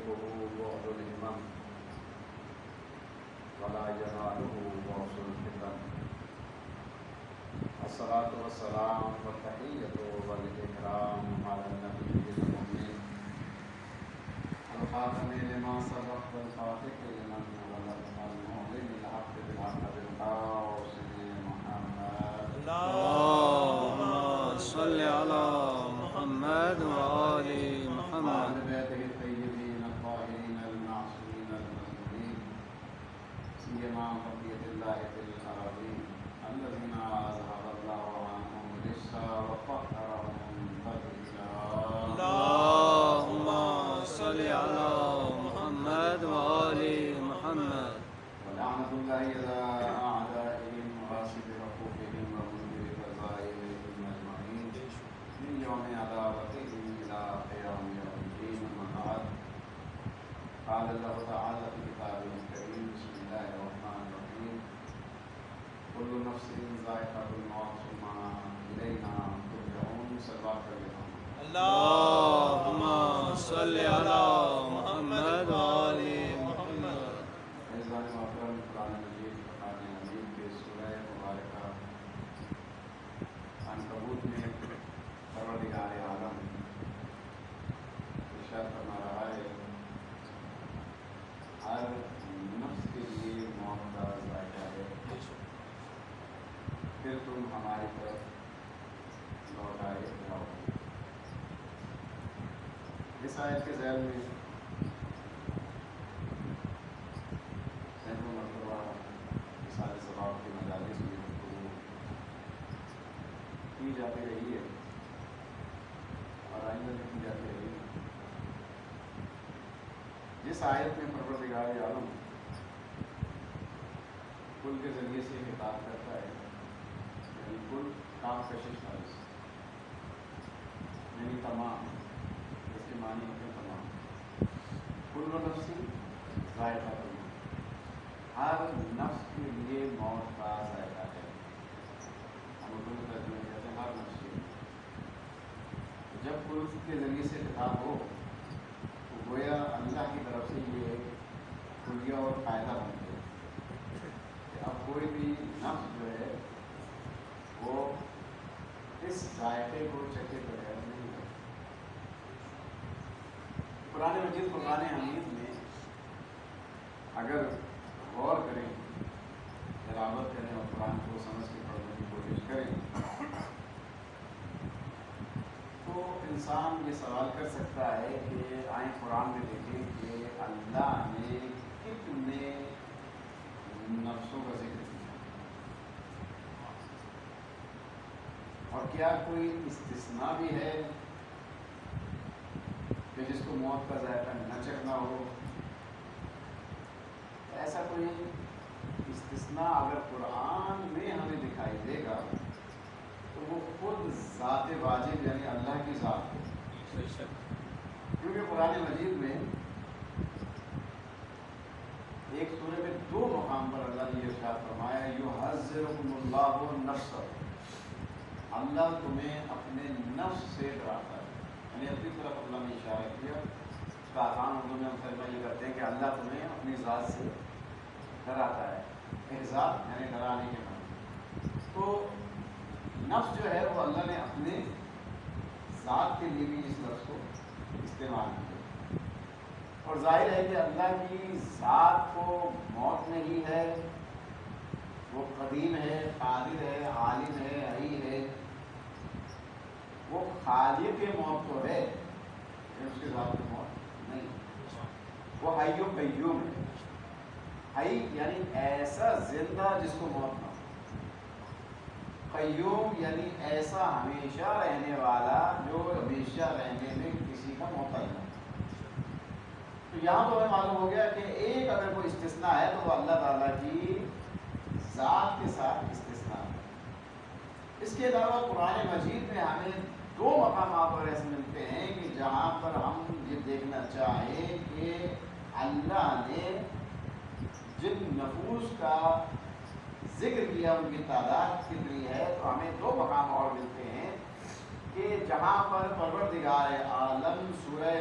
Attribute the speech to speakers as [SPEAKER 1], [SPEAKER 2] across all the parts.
[SPEAKER 1] يدركه بعد الهمم ولا يناله بعد الفتن. الصلاة والسلام والتحية والإكرام على النبي الأمي الخاتم لما سبق والفاتح لمن ولد المعلن الحق بالحق بالقاسم محمد.
[SPEAKER 2] اللهم صل على محمد وآل محمد
[SPEAKER 1] وعلى بيته الطيبين الطاهرين المعصومين المظلومين سيما بقية الله في الأراضين الذين أذهب الله عنهم الرجس وطهرهم تطهيرا.
[SPEAKER 2] اللهم صل على محمد وآل محمد.
[SPEAKER 1] ولعنة الله على أعدائهم وغاصب حقوقهم ومنذر فضائلهم أجمعين من يوم عداوتهم إلى قيام يوم الدين. أما بعد، قال الله تعالى في كتابه الكريم: بسم الله الرحمن الرحيم. كل نفس ذائقة الموت ثم إلينا ترجعون. صلوات عليكم.
[SPEAKER 2] اللهم صل على محمد وآل محمد.
[SPEAKER 1] عزیزان محترم، قرآن مجید فرقان حمید کے سورہ مبارکہ عنکبوت میں پروردگار عالم ارشاد فرما رہا ہے: ہر نفس کے لیے موت کا ذائقہ ہے، پھر تم ہماری طرف لوٹ آئے جاؤ. اس آیت کے ذیل میں سینکڑوں مرتبہ مثال ثواب کے مجالس میں گفتگو کی جاتی رہی ہے اور آئندہ بھی کی جاتی رہی ہے. جس آیت میں پروردگار عالم کل کے ذریعے سے خطاب کرتا ہے، یعنی کل کام کشش خالص، یعنی تمام، اس کے معنی ہوتے ہیں تمام. کل نفس ذائقہ الموت، ہر نفس کے لیے موت کا ذائقہ ہے. ہم اردو میں ترجمہ کہتے ہیں ہر نفس کے لیے. جب کل کے ذریعے سے خطاب ہو تو گویا اللہ کی طرف سے یہ کلیہ اور فائدہ بنتے ہیں کہ اب کوئی بھی نفس جو ہے وہ اس ذائقے کو چکے بغیر نہیں ہے. قرآن مجید فرقان حمید میں اگر غور کریں، تلاوت کریں اور قرآن کو سمجھ کے پڑھنے کی کوشش کریں تو انسان یہ سوال کر سکتا ہے کہ آئیں قرآن میں دیکھیں کہ اللہ نے کتنے نفسوں کا ذکر کیا اور کیا کوئی استثناء بھی ہے کہ جس کو موت کا ذائقہ نہ چکھنا ہو. ایسا کوئی استثناء اگر قرآن میں ہمیں دکھائی دے گا تو وہ خود ذات واجب یعنی اللہ کی ذات ہے. کیونکہ قرآن مجید میں ایک سورہ میں دو مقام پر اللہ نے یہ ارشاد فرمایا: یحذرکم اللہ النفس، اللہ تمہیں اپنے نفس سے ڈراتا ہے. یعنی اپنی طرف اللہ نے اشارہ کیا. اس کا آسان اردو میں ہم ترجمہ یہ کرتے ہیں کہ اللہ تمہیں اپنی ذات سے ڈراتا ہے. احزار یعنی ڈرانے کے معنی. تو نفس جو ہے وہ اللہ نے اپنے ذات کے لیے بھی اس لفظ کو استعمال کیا. اور ظاہر ہے کہ اللہ کی ذات کو موت نہیں ہے، وہ قدیم ہے، قادر ہے، عالم ہے، حی ہے. وہ خالق موت تو ہے لیکن اس کے ذات کی موت نہیں. وہ حی و قیوم ہے. حی یعنی ایسا زندہ جس کو موت نہ ہو. قیوم یعنی ایسا ہمیشہ رہنے والا جو ہمیشہ رہنے میں کسی کا محتاج نہ ہو. تو یہاں تو ہمیں معلوم ہو گیا کہ ایک اگر کوئی استثناء ہے تو وہ اللہ تعالیٰ کی ذات کے ساتھ استثناء ہے. اس کے علاوہ قرآن مجید میں ہمیں دو مقامات پر ایسے ملتے ہیں کہ جہاں پر ہم یہ دیکھنا چاہیں کہ اللہ نے جن نفوس کا ذکر کیا ان کی تعداد کتنی ہے. تو ہمیں دو مقام اور ملتے ہیں کہ جہاں پر پروردگار عالم سورہ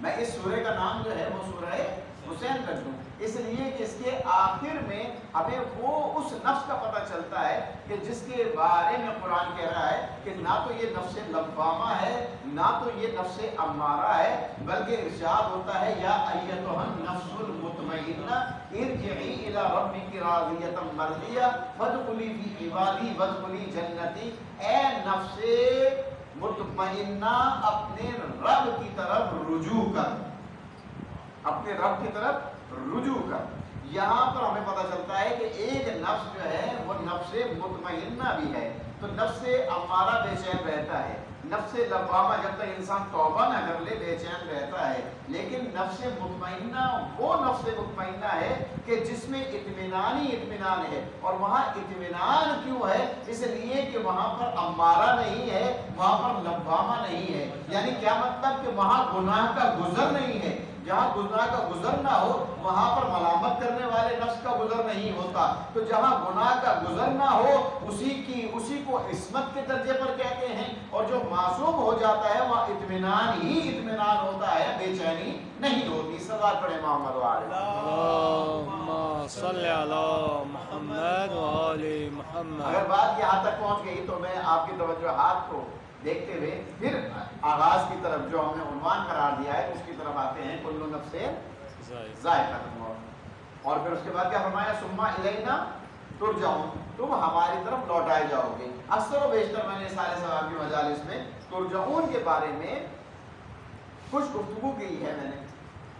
[SPEAKER 1] میں اس سورہ کا نام جو ہے وہ سورہ حسین رکھ دوں، اس لیے کہ اس کے آخر میں ہمیں وہ اس نفس کا پتہ چلتا ہے کہ جس کے بارے میں قرآن کہہ رہا ہے کہ نہ تو یہ نفس لوامہ ہے نہ تو یہ نفس امارہ ہے، بلکہ ارشاد ہوتا ہے یا ایتھا النفس المطمئنہ ارجعی الی ربک راضیۃ مرضیہ فادخلی فی عبادی وادخلی جنتی، اے نفس مطمئنہ اپنے رب کی طرف رجوع کر، اپنے رب کی طرف رجوع کر۔ یہاں پر ہمیں پتہ چلتا ہے کہ ایک نفس جو ہے وہ نفس مطمئنہ بھی ہے، تو نفس امارہ بے چین رہتا ہے، نفس لوامہ جب تک انسان توبہ نہ کر لے بے چین رہتا ہے، لیکن نفس مطمئنہ وہ نفس مطمئنہ ہے کہ جس میں اطمینان ہی اطمینان ہے، اور وہاں اطمینان کیوں ہے؟ اس لیے کہ وہاں پر امارہ نہیں ہے، وہاں پر لوامہ نہیں ہے، یعنی کیا مطلب کہ وہاں گناہ کا گزر نہیں ہے، جہاں گناہ کا گزر نہ ہو وہاں پر ملامت کرنے والے نفس کا گزر نہیں ہوتا، تو جہاں گناہ کا گزر نہ ہو اسی کو عصمت کے درجے پر کہتے ہیں، اور جو معصوم ہو جاتا ہے وہاں اطمینان ہی اطمینان ہوتا ہے، بے چینی نہیں ہوتی۔ صلوات پڑھیں محمد وعلى
[SPEAKER 2] اللهم صل على محمد وآل محمد۔
[SPEAKER 1] اگر بات یہاں تک پہنچ گئی تو میں آپ کی توجہات کو دیکھتے ہوئے پھر آغاز کی طرف جو ہم نے عنوان قرار دیا ہے اس کی طرف آتے ہیں، کل نفس ذائقۃ الموت، اور پھر اس کے بعد کیا فرمایا؟ ثم الینا ترجعون، تم ہماری طرف لوٹائے جاؤ گے۔ اکثر و بیشتر میں نے سارے ثواب کی مجالس میں ترجعون کے بارے میں کچھ گفتگو کی ہے میں نے،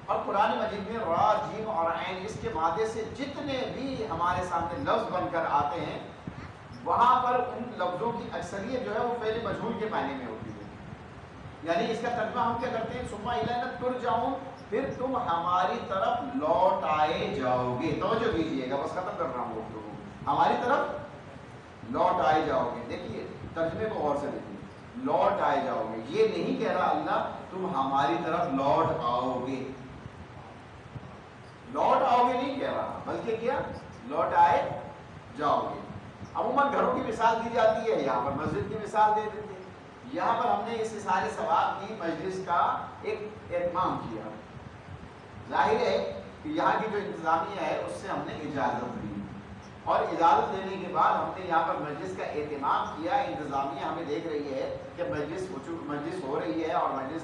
[SPEAKER 1] اور قرآن مجید میں را جیم اور عین اس کے مادے سے جتنے بھی ہمارے سامنے لفظ بن کر آتے ہیں وہاں پر ان لفظوں کی اکثریت جو ہے وہ فعل مجہول کے معنی میں ہوتی ہے، یعنی اس کا ترجمہ ہم کیا کرتے ہیں؟ ثم الینا ترجعون، پھر تم ہماری طرف لوٹ آئے جاؤ گے۔ توجہ دیجیے گا، بس ختم کر رہا ہوں گفتگو، ہماری طرف لوٹ آئے جاؤ گے۔ دیکھیے ترجمے کو غور سے دیکھیے، لوٹ آئے جاؤ گے، یہ نہیں کہہ رہا اللہ تم ہماری طرف لوٹ آؤ گے، لوٹ آؤ گے نہیں کہہ رہا، بلکہ کیا؟ لوٹ آئے جاؤ گے۔ عموماً گھروں کی مثال دی جاتی ہے، یہاں پر مسجد کی مثال دے دیتے ہیں، یہاں پر ہم نے اس سارے ثواب کی مجلس کا ایک اہتمام کیا، ظاہر ہے کہ یہاں کی جو انتظامیہ ہے اس سے ہم نے اجازت دی، اور اجازت دینے کے بعد ہم نے یہاں پر مجلس کا اہتمام کیا۔ انتظامیہ ہمیں دیکھ رہی ہے کہ مجلس ہو رہی ہے اور مجلس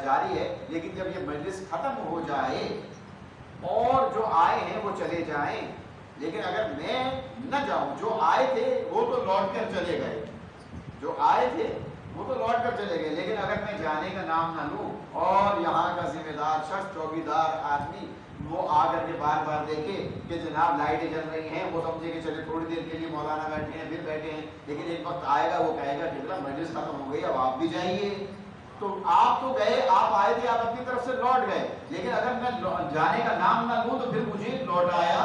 [SPEAKER 1] جاری ہے، لیکن جب یہ مجلس ختم ہو جائے اور جو آئے ہیں وہ چلے جائیں، لیکن اگر میں نہ جاؤں، جو آئے تھے وہ تو لوٹ کر چلے گئے، جو آئے تھے وہ تو لوٹ کر چلے گئے، لیکن اگر میں جانے کا نام نہ لوں اور یہاں کا ذمہ دار شخص، چوکیدار آدمی وہ آ کر کے بار بار دیکھے کہ جناب لائٹیں جل رہی ہیں، وہ سمجھے کہ چلے تھوڑی دیر کے لیے مولانا بیٹھے ہیں، پھر بیٹھے ہیں، لیکن ایک وقت آئے گا وہ کہے گا کہ مجلس ختم ہو گئی اب آپ بھی جائیے، تو آپ تو گئے، آپ آئے تھے، آپ اپنی طرف سے لوٹ گئے، لیکن اگر میں جانے کا نام نہ لوں تو پھر مجھے لوٹایا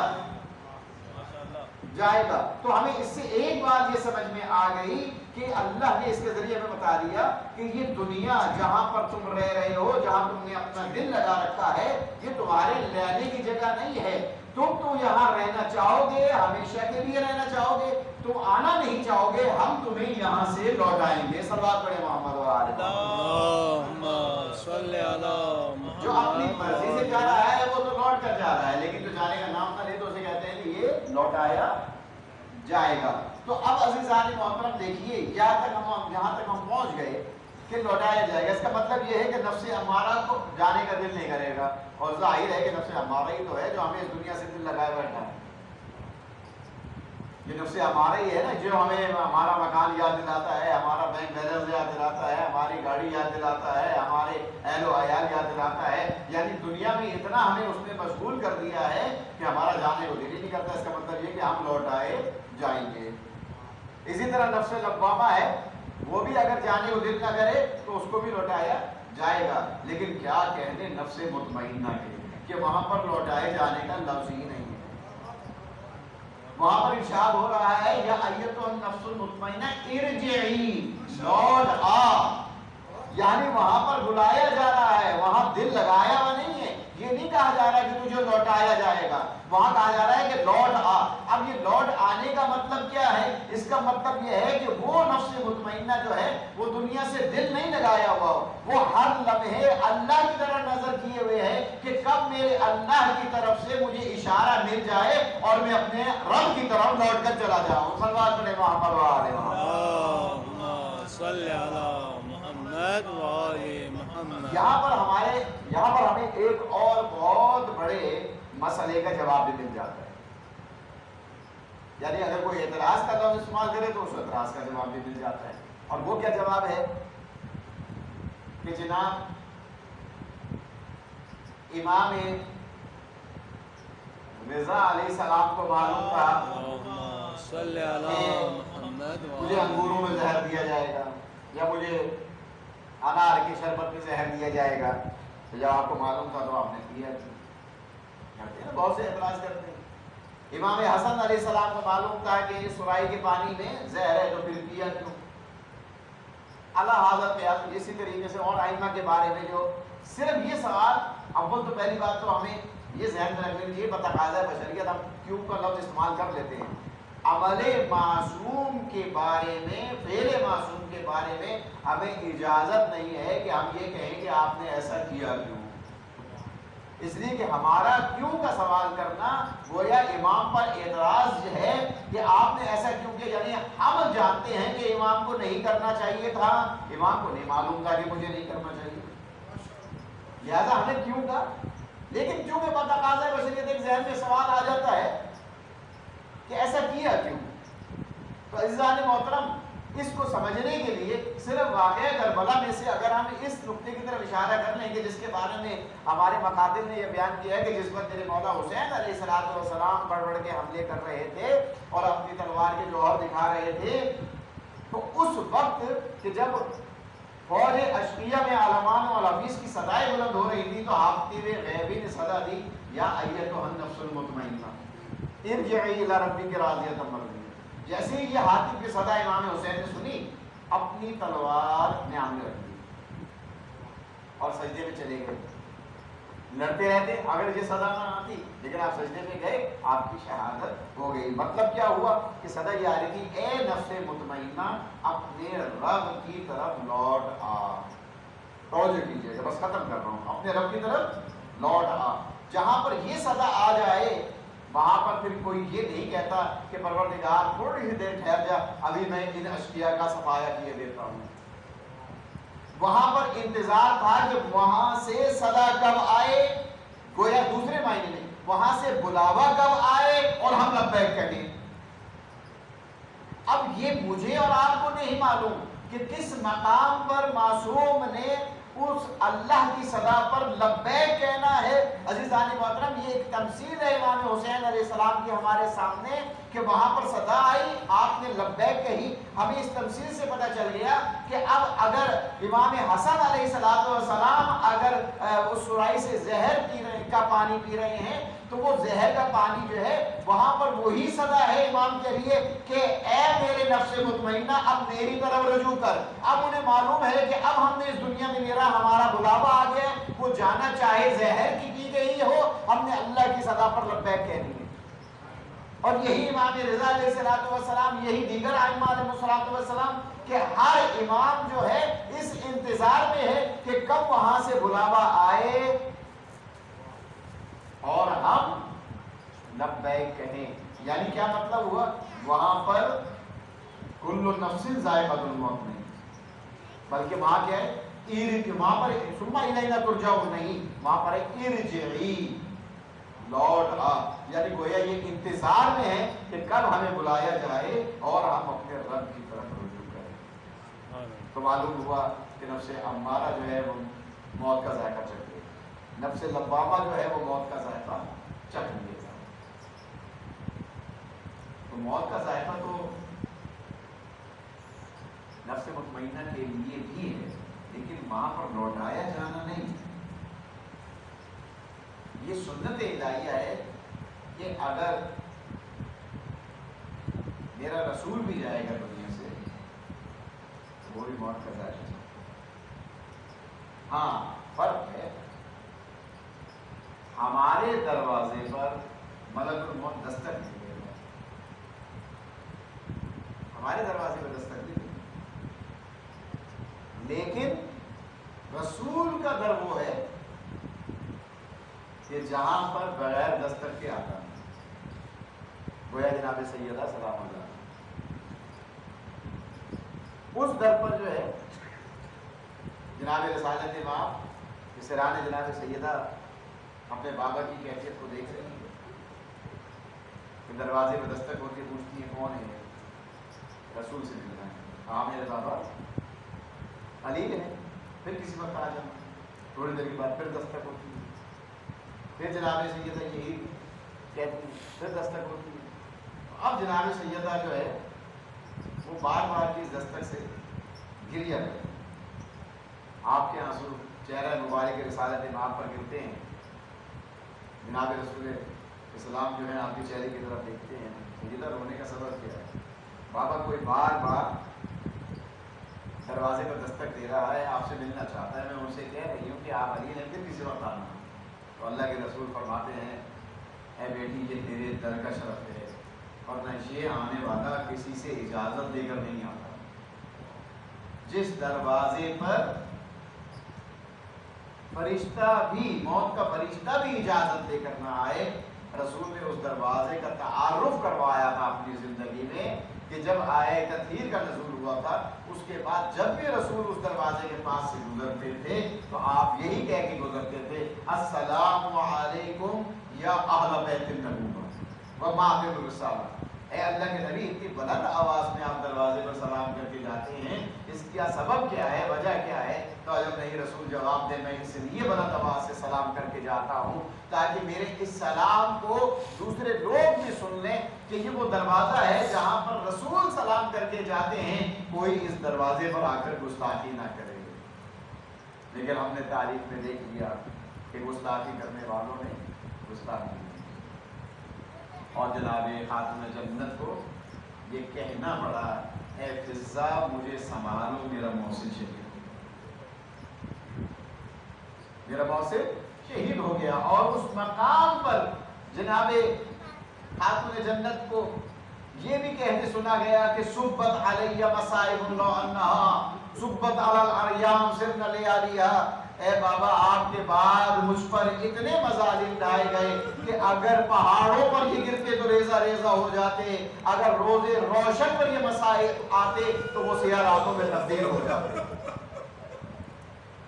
[SPEAKER 1] جائے گا۔ تو ہمیں اس سے ایک بات یہ سمجھ میں آ گئی کہ اللہ نے اس کے ذریعے ہمیں بتا دیا کہ یہ دنیا جہاں پر تم رہ رہے ہو، جہاں تم نے اپنا دل لگا رکھا ہے، یہ تمہارے رہنے کی جگہ نہیں ہے، تم تو یہاں رہنا چاہو گے، ہمیشہ کے لیے رہنا چاہو گے، تم آنا نہیں چاہو گے، ہم تمہیں یہاں سے لوٹائیں گے۔ صلوات پڑھیں محمد وعلى
[SPEAKER 2] اللهم صل على محمد۔
[SPEAKER 1] جو اپنی مرضی سے جا رہا ہے وہ تو لوٹ کر جا رہا ہے، لیکن جو جانے کا نام نہ لے تو اسے کہتے ہیں کہ یہ لوٹایا جائے گا۔ تو اب عزیزان محترم دیکھیے، یہاں تک ہم پہنچ گئے کہ لوٹایا جائے گا، اس کا مطلب یہ ہے کہ نفس امارہ کو جانے کا دل نہیں کرے گا، اور ظاہر ہے کہ نفس امارہ ہی تو ہے جو ہمیں اس دنیا سے دل لگائے بیٹھا ہے، یہ نفس امارہ ہی ہے نا جو ہمیں ہمارا مکان یاد دلاتا ہے، ہمارا بینک بیلنس یاد دلاتا ہے، ہماری گاڑی یاد دلاتا ہے، ہمارے اہل و عیال یاد دلاتا ہے، یعنی دنیا میں اتنا ہمیں اس نے مشغول کر دیا ہے کہ ہمارا جانے کو دل ہی نہیں کرتا۔ اس کا مطلب یہ کہ ہم لوٹ آئے جائیں گے۔ اسی طرح نفس لوامہ ہے، وہ بھی اگر جانے کو دل نہ کرے تو اس کو بھی لوٹایا جائے گا، لیکن کیا کہنے نفس مطمئنہ کے کہ وہاں پر لوٹائے جانے کا لفظ ہی نہیں ہے۔ وہاں پر ارشاد ہو رہا ہے یا ایتھا النفس المطمئنہ ارجعی، لوٹ آ، یعنی وہاں پر بلایا جا رہا ہے، وہاں دل لگایا ہوا نہیں ہے، یہ نہیں کہا جا رہا کہ تجھے لوٹایا جائے گا. وہاں کہا جا رہا ہے کہ لوٹ آ. اب یہ لوٹ آنے کا مطلب کیا ہے؟ اس کا مطلب یہ ہے کہ وہ نفس مطمئنہ جو ہے وہ دنیا سے دل نہیں لگایا ہوا ہو، وہ ہر لمحے اللہ کی طرح نظر کیے ہوئے ہے کہ کب میرے اللہ کی طرف سے مجھے اشارہ مل جائے اور میں اپنے رب کی طرف لوٹ کر چلا جاؤں. صلوات پڑھیں محمد و آل محمد.
[SPEAKER 2] اللهم صل على محمد وآل محمد.
[SPEAKER 1] یہاں پر ہمیں ایک اور بہت بڑے مسئلے کا جواب بھی مل جاتا ہے. یعنی اگر کوئی اعتراض کا لفظ استعمال کرے تو اس اعتراض کا جواب بھی مل جاتا ہے. اور وہ کیا جواب ہے کہ جناب امام رضا علیہ السلام کو معلوم تھا
[SPEAKER 2] اللهم صل على محمد
[SPEAKER 1] مجھے انگوروں میں زہر دیا جائے گا یا مجھے انار کی شربت میں زہر دیا جائے گا، تو جب آپ کو معلوم تھا تو آپ نے کیا. کرتے ہیں بہت سے اعتراض کرتے ہیں. امام حسن علیہ السلام کو معلوم تھا کہ سرائی کے پانی میں زہر ہے تو پھر پیا کیوں؟ اللہ حضرت اسی طریقے سے اور ائمہ کے بارے میں جو صرف یہ سوال، اول تو پہلی بات تو ہمیں یہ ذہن میں رکھنے کے لیے بتقاضا بشریت ہم کیوں کا لفظ استعمال کر لیتے ہیں. عمل معصوم کے بارے میں، فعل معصوم کے بارے میں ہمیں اجازت نہیں ہے کہ ہم یہ کہیں کہ آپ نے ایسا کیا کیوں. اس لیے کہ ہمارا کیوں کا سوال کرنا گویا امام پر اعتراض ہے کہ آپ نے ایسا کیوں کیا. یعنی ہم جانتے ہیں کہ امام کو نہیں کرنا چاہیے تھا، امام کو نہیں معلوم تھا کہ مجھے نہیں کرنا چاہیے، لہذا ہمیں کیوں کا. لیکن چونکہ بتقاضا بشریت ایک ذہن میں سوال آ جاتا ہے کہ ایسا کیا کیوں. تو عزیزان محترم، اس کو سمجھنے کے لیے صرف واقعہ کربلا میں سے اگر ہم اس نقطے کی طرف اشارہ کر لیں کہ جس کے بارے میں ہمارے مقاتل نے یہ بیان کیا ہے کہ جس وقت میرے مولا حسین علیہ السلام بڑھ بڑھ کے حملے کر رہے تھے اور اپنی تلوار کے جوہر دکھا رہے تھے، تو اس وقت کہ جب فوج اشقیہ میں علمان و علویس کی صدائیں بلند ہو رہی تھی تو ہافتہ غیبی نے صدا دی یا ایتھا النفس المطمئنہ ارجعی الی ربک راضیۃ مرضیہ. جیسے ہی یہ حاطب کی صدا امام حسین نے سنی، اپنی تلوار نیامنے رکھ دی اور سجدے میں چلے گئے. لڑتے رہتے اگر یہ صدا نہ آتی، لیکن آپ سجدے میں گئے، آپ کی شہادت ہو گئی. مطلب کیا ہوا کہ صدا یہ آ رہی تھی، اے نفس مطمئنہ اپنے رب کی طرف لوٹ آ. توجہ کیجیے، بس ختم کر رہا ہوں. اپنے رب کی طرف لوٹ آ. جہاں پر یہ صدا آ جائے وہاں پر پھر کوئی یہ نہیں کہتا کہ پروردگار تھوڑی سی دیر ٹھہر جا، ابھی میں ان اشقیاء کا صفایا کیے دیتا ہوں. وہاں پر انتظار تھا کہ وہاں سے صدا کب آئے، گویا دوسرے معنی میں وہاں سے بلاوا کب آئے اور ہم لبیک کہیں. اب یہ مجھے اور آپ کو نہیں معلوم کہ کس مقام پر معصوم نے اس اللہ کی صدا پر لبیک کہنا ہے. عزیزان محترم، یہ ایک تمثیل ہے امام حسین علیہ السلام کی ہمارے سامنے کہ وہاں پر صدا آئی، آپ نے لبیک کہی. ہمیں اس تمثیل سے پتہ چل گیا کہ اب اگر امام حسن علیہ السلام اگر اس سرائی سے زہر کا پانی پی رہے ہیں تو وہ زہر کا پانی جو ہے وہاں پر وہی صدا ہے امام کے لیے کہ اے میرے نفس مطمئنہ اب میری طرف رجوع کر. اب انہیں معلوم ہے کہ اب ہم نے اس دنیا میں میرا ہمارا بلاوا آ گیا ہے، وہ جانا چاہے زہر کی پی گئی ہو، ہم نے اللہ کی صدا پر لبیک کہنی ہے. اور یہی امام رضا علیہ السلام، یہی دیگر ائمہ علیہ السلام کہ ہر امام جو ہے اس انتظار میں ہے کہ کب وہاں سے بلاوا آئے اور ہم لبیک کہیں. یعنی کیا مطلب ہوا؟ وہاں پر کل نفس ذائقۃ الموت نہیں، بلکہ وہاں کیا ہے؟ وہاں پر ثم الینا ترجعون نہیں، وہاں پر ارجعی، لوٹ آ. یعنی گویا یہ انتظار میں ہے کہ کب ہمیں بلایا جائے اور ہم اپنے رب کی طرف رجوع کریں. تو معلوم ہوا کہ نفس امارہ جو ہے وہ موت کا ذائقہ چکھ گئی، نفس لوامہ جو ہے وہ موت کا ذائقہ چکھ لیا. تو موت کا ذائقہ تو نفس مطمئنہ کے لیے بھی ہے، لیکن وہاں پر لوٹایا جانا نہیں. یہ سنت الہیہ ہے کہ اگر میرا رسول بھی جائے گا دنیا سے تو وہ بھی موت کا ذائقہ. ہاں فرق ہے، ہمارے دروازے پر ملک الموت دستک نہیں دے گا، ہمارے دروازے پر دستک نہیں دے گا، لیکن رسول کا در وہ ہے کہ جہاں پر بغیر دستک کے آتا ہے، گویا جناب سیدہ سلام اللہ اس در پر جو ہے جناب رسالت امام اسران جناب سیدہ اپنے بابا کی کیفیت کو دیکھ رہی ہے کہ دروازے میں دستک ہوتی ہے، پوچھتی ہے کون ہے؟ رسول سے ملنا ہے۔ ہاں میرے بابا علی ہے، پھر کسی وقت آ جانا، تھوڑی دیر کے بعد پھر دستک ہوتی ہے، پھر جناب سیدہ یہی کہتی ہے، پھر دستک ہوتی ہے۔ اب جناب سیدہ جو ہے وہ بار بار کی دستک سے گر جاتے ہیں، آپ کے آنسو چہرہ مبارک رسالت امام پر گرتے ہیں، جناب رسول اسلام جو ہے آپ کے چہرے کی طرف دیکھتے ہیں، سیدہ رونے کا سبب کیا ہے؟ بابا کوئی بار بار دروازے پر دستک دے رہا ہے، آپ سے ملنا چاہتا ہے، میں ان سے کہہ رہی ہوں کہ آپ علی نے پھر کسی وقت آنا۔ تو اللہ کے رسول فرماتے ہیں اے بیٹی یہ تیرے در کا شرف ہے، اور نہ یہ آنے والا کسی سے اجازت دے کر نہیں آتا۔ جس دروازے پر فرشتہ بھی، موت کا فرشتہ بھی اجازت دے کر نہ آئے، رسول نے اس دروازے کا تعارف کروایا تھا اپنی زندگی میں کہ جب آئے تطہیر کا نزول ہوا تھا، اس کے بعد جب بھی رسول اس دروازے کے پاس سے گزرتے تھے تو آپ یہی کہہ کے گزرتے تھے السلام علیکم یا اہل بیت النبوہ ومعبر الرسالہ۔ اے اللہ کے نبی اتنی بلند آواز میں آپ دروازے پر سلام کر کے جاتے ہیں، اس کا سبب کیا ہے، وجہ کیا ہے؟ تو جب نہیں رسول جواب دے میں اس لیے بلند آواز سے سلام کر کے جاتا ہوں تاکہ میرے اس سلام کو دوسرے لوگ بھی سن لیں کہ یہ وہ دروازہ ہے جہاں پر رسول سلام کر کے جاتے ہیں، کوئی اس دروازے پر آ کر گستاخی نہ کرے۔ لیکن ہم نے تاریخ میں دیکھ لیا کہ گستاخی کرنے والوں نے گستاخی کی، اور جناب خاتون جنت کو یہ کہنا پڑا اے فضہ مجھے سنبھالو، میرا محسن شہید ہو گیا، میرا محسن شہید ہو گیا۔ اور اس مقام پر جناب خاتون جنت کو یہ بھی کہتے سنا گیا کہ سبت علیہ مصائب لو انہا سبت علی الاريام سرن لیالیہا، اے بابا آپ کے بعد مجھ پر اتنے مظالم ڈھائے گئے کہ اگر پہاڑوں پر یہ گرتے تو ریزہ ریزہ ہو جاتے، اگر روزے روشن پر یہ مسائل آتے تو وہ سیاہ راتوں میں تبدیل ہو جاتے۔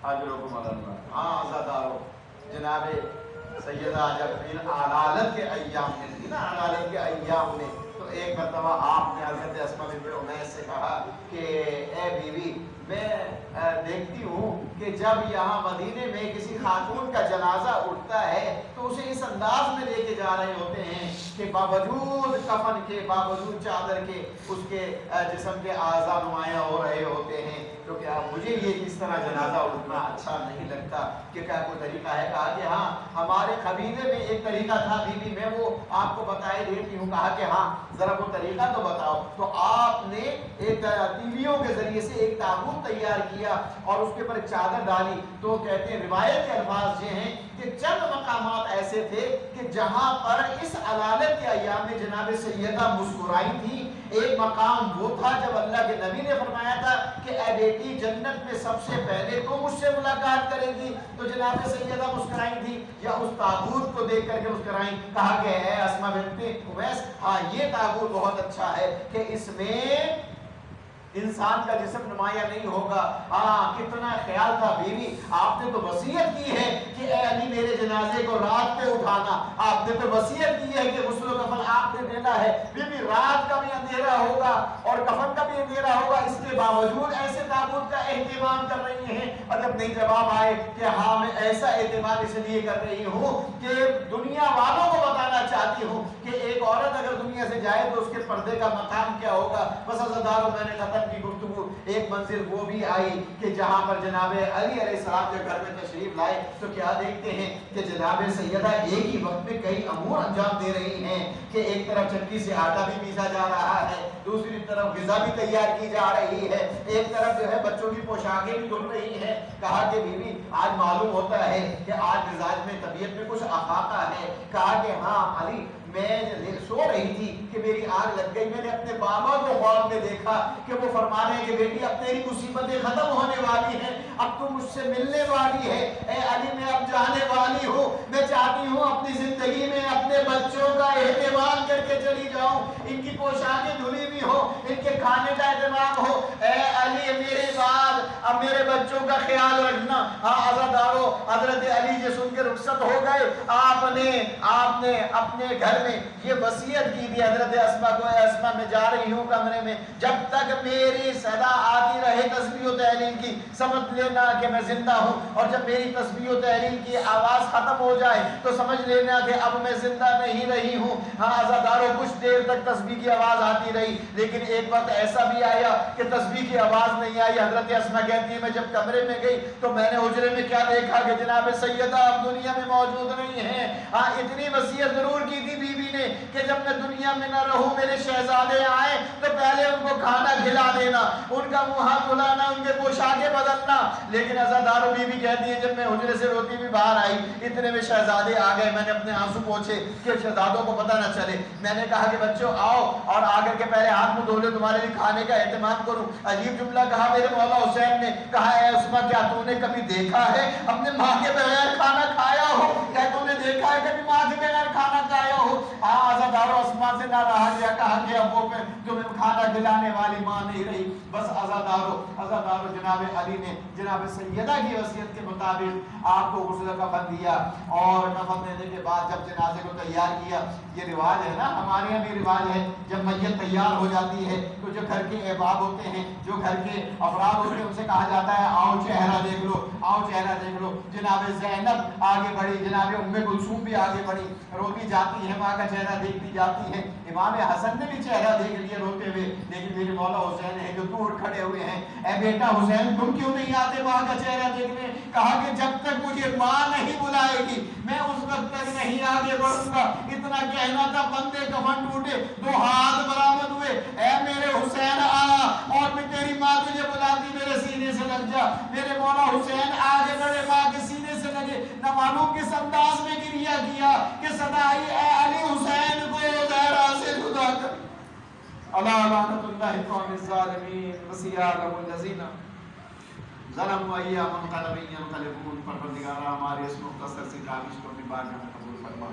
[SPEAKER 1] اجرکم علی اللہ۔ ہاں عزادارو، جناب سیدہ جب پھر علالت کے ایام میں تھی نا، علالت کے ایام میں تو ایک مرتبہ آپ نے حضرت اسماء بنت عمیس سے کہا کہ اے بیوی میں دیکھتی ہوں کہ جب یہاں مدینے میں کسی خاتون کا جنازہ اٹھتا ہے تو اسے اس انداز میں لے کے جا رہے ہوتے ہیں کہ باوجود کفن کے، باوجود چادر کے، اس کے جسم کے اعضاء نمایاں ہو رہے ہوتے ہیں۔ تو کیا مجھے یہ اس طرح جنازہ اٹھنا اچھا نہیں لگتا کہ کیا کوئی طریقہ ہے؟ کہا کہ ہاں ہمارے قبیلے میں ایک طریقہ تھا بی بی، میں وہ آپ کو بتائے دیتی ہوں۔ کہا کہ ہاں ذرا وہ طریقہ تو بتاؤ۔ تو آپ نے ایک تیلیوں کے ذریعے سے ایک تابوت تیار کیا اور اس کے اوپر ایک چادر ڈالی۔ تو کہتے ہیں روایت کے الفاظ یہ ہیں کہ چند مقامات ایسے تھے کہ جہاں پر اس علالت کے ایام میں جناب سیدہ مسکرائی تھی۔ ایک مقام وہ تھا جب اللہ کے نبی نے فرمایا تھا کہ اے بیٹی جنت میں سب سے پہلے تو مجھ سے ملاقات کرے گی، تو جناب سیدہ مسکرائی تھی، یا اس تابوت کو دیکھ کر کے مسکرائی۔ کہا کہ اے اسماء بنت عمیس ہاں یہ تابوت بہت اچھا ہے کہ اس میں انسان کا جسم نمایاں نہیں ہوگا۔ ہاں کتنا خیال تھا بیوی، آپ نے تو وصیت کی ہے کہ اے علی میرے جنازے کو رات پہ اٹھانا، آپ نے تو وصیت کی ہے کہ غسل و کفن آپ نے دینا ہے۔ بیوی رات کا بھی اندھیرا ہوگا اور کفن کا بھی اندھیرا ہوگا، اس کے باوجود ایسے تابوت کا اہتمام کر رہی ہیں۔ اور جب نہیں جواب آئے کہ ہاں میں ایسا اہتمام اس لیے کر رہی ہوں کہ دنیا والوں کو بتانا چاہتی ہوں کہ ایک عورت اگر دنیا سے جائے تو اس کے پردے کا مقام کیا ہوگا۔ بس عزادارو میں نے ختم کی گفتگو، ایک منزل وہ بھی آئی کہ جہاں پر جناب علی علیہ السلام کے گھر میں تشریف لائے تو کیا دیکھتے ہیں کہ جناب سیدہ ایک ہی وقت میں کئی امور انجام دے رہی ہیں کہ ایک طرف چکی سے آٹا بھی پیسا جا رہا ہے،
[SPEAKER 3] دوسری طرف غذا بھی تیار کی جا رہی ہے، ایک طرف جو ہے بچوں کی پوشاکیں بھی دھل رہی ہیں۔ کہا کہ بیوی آج معلوم ہوتا ہے کہ آج مزاج میں طبیعت میں کچھ افاقہ ہے۔ کہا کہ ہاں علی میں سو رہی تھی کہ میری آنکھ لگ گئی، میں نے اپنے بابا کو خواب میں دیکھا کہ وہ فرما رہے ہیں کہ بیٹی اب تیری مصیبتیں ختم ہونے والی ہیں، اب تو مجھ سے ملنے والی ہے، اے علی میں اب جانے والی ہوں، میں چاہتی ہوں اپنی زندگی میں اپنے بچوں کا اہتمام کر کے چلی جاؤں، ان کی پوشاکیں دھلی بھی ہو، ان کے کھانے کا اہتمام ہو۔ اے علی میرے بعد اب میرے بچوں کا خیال رکھنا۔ ہاں عزادارو، حضرت علی جو سن کے رخصت ہو گئے، آپ نے اپنے گھر میں یہ وصیت کی تھی حضرت اسماء کو، اے اسماء میں جا رہی ہوں کمرے میں، جب تک میری صدا آتی رہے تسبیح و تحلیل کی سمجھ لینا کہ میں زندہ ہوں، اور جب میری تسبیح و تحلیل کی آواز ختم ہو جائے تو سمجھ لینا کہ اب میں زندہ نہیں رہی ہوں۔ ہاں عزادارو، کچھ دیر تک تسبیح کی آواز آتی رہی، لیکن ایک وقت ایسا بھی آیا کہ تسبیح کی آواز نہیں آئی۔ حضرت اسماء کہتی ہیں میں جب کمرے میں گئی تو میں نے حجرے میں کیا دیکھا کہ جناب سیدہ اب دنیا میں موجود نہیں ہیں۔ ہاں اتنی وصیت ضرور کی تھی بیوی نے کہ جب میں دنیا میں نہ رہوں میرے شہزادے آئے تو پہلے ان کو کھانا کھلا دینا، ان کا منہ ہاتھ دھلانا، ان کے پوشاکیں بدلنا۔ لیکن عزادارو بیوی کہتی ہے جب میں حجرے سے روتی بھی باہر آئی اتنے میں شہزادے آ گئے، میں نے اپنے آنسو پوچھے کہ شہزادوں کو پتہ نہ چلے۔ میں نے کہا کہ بچوں آؤ اور آ کر کے پہلے ہاتھ منہ دھو لو، تمہارے لیے کھانے کا اہتمام کروں۔ عجیب جملہ کہا میرے مولا حسین نے، کہا اے اسماء کیا تو نے کبھی دیکھا ہے اپنے ماں کے بغیر کھانا کھایا ہو؟ کیا تو نے دیکھا ہے کبھی ماں کے بغیر کھانا کھایا ہو؟ عزادارو اسماء سے نہ رہا گیا، کہا کہ اب وہ تمہیں کھانا کھلانے والی ماں نہیں رہی۔ بس عزادارو جناب علی نے جناب سیدہ کی وصیت کے مطابق آپ کو غسل کفن دیا، اور کفن دینے کے بعد جب جنازے کو تیار کیا، یہ رواج ہے نا ہمارے یہاں بھی رواج ہے، جب میت تیار ہو جاتی ہے تو جو گھر کے احباب ہوتے ہیں، جو گھر کے افراد ہوتے ہیں، ان سے کہا جاتا ہے آؤ چہرہ دیکھ لو، آؤ چہرہ دیکھ لو۔ جناب زینب آگے بڑھی، جناب ام کلثوم بھی آگے بڑھی، روتی جاتی ہے، ماں کا چہرہ دیکھتی جاتی ہے۔ امام حسن نے بھی چہرہ دیکھ لیا روتے ہوئے، لیکن میرے مولا حسین ہے جو دور کھڑے ہوئے ہیں، اے بیٹا حسین تم کیوں نہیں آتے ماں کا چہرہ دیکھنے؟ کہا کہ جب تک مجھے ماں نہیں بلائے گی میں اس وقت تک نہیں آگے بڑھوں گا۔ اتنا کہنا تھا، بندے کفن ٹوٹے، دو ہاتھ برآمد ہوئے، اے میرے حسین آ، اور میں تیری ماں تجھے بلاتی، میرے سینے سے لگ جا۔ میرے مولا حسین آگے بڑھے، ماں کے سینے سے لگے، نہ معلوم کس انداز میں گریہ کیا کہ صدا آئی اے علی حسین کو زہرا سے جدا کر۔ الا لعنت اللہ قوم الظالمین وسیعلم الذین ظلموا ایام منقلبین ينقلبون۔ پروردگارا ہمارے اس مختصر سی کاوش کو اپنی بارگاہ میں قبول فرما۔